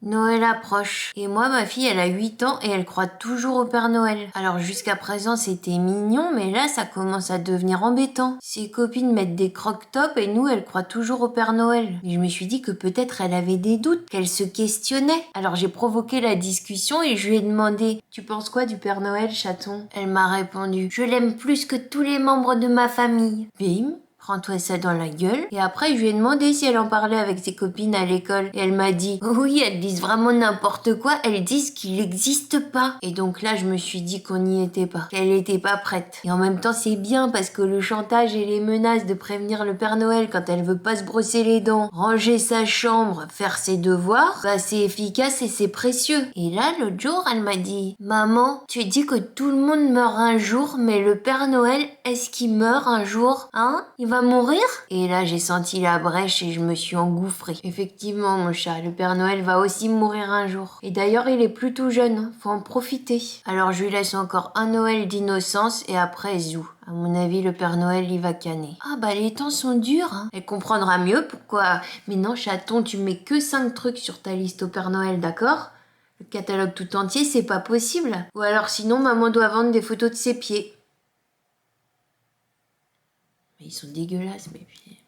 Noël approche. Et moi, ma fille, elle a 8 ans et elle croit toujours au Père Noël. Alors jusqu'à présent, c'était mignon, mais là, ça commence à devenir embêtant. Ses copines mettent des croque-tops et nous, elle croit toujours au Père Noël. Et je me suis dit que peut-être elle avait des doutes, qu'elle se questionnait. Alors j'ai provoqué la discussion et je lui ai demandé « Tu penses quoi du Père Noël, chaton ?» Elle m'a répondu « Je l'aime plus que tous les membres de ma famille. » Bim. Prends-toi ça dans la gueule. Et après, je lui ai demandé si elle en parlait avec ses copines à l'école. Et elle m'a dit, oui, elles disent vraiment n'importe quoi. Elles disent qu'il n'existe pas. Et donc là, je me suis dit qu'on n'y était pas. Qu'elle n'était pas prête. Et en même temps, c'est bien parce que le chantage et les menaces de prévenir le Père Noël quand elle veut pas se brosser les dents, ranger sa chambre, faire ses devoirs, bah c'est efficace et c'est précieux. Et là, l'autre jour, elle m'a dit, maman, tu dis que tout le monde meurt un jour, mais le Père Noël, est-ce qu'il meurt un jour? Hein? Il va mourir? Et là, j'ai senti la brèche et je me suis engouffrée. Effectivement, mon chat, le Père Noël va aussi mourir un jour. Et d'ailleurs, il est plus tout jeune, hein. Faut en profiter. Alors, je lui laisse encore un Noël d'innocence et après, zou. À mon avis, le Père Noël, il va canner. Ah bah, les temps sont durs, hein. Elle comprendra mieux pourquoi. Mais non, chaton, tu mets que 5 trucs sur ta liste au Père Noël, d'accord? Le catalogue tout entier, c'est pas possible. Ou alors sinon, maman doit vendre des photos de ses pieds. Mais ils sont dégueulasses, mes pieds.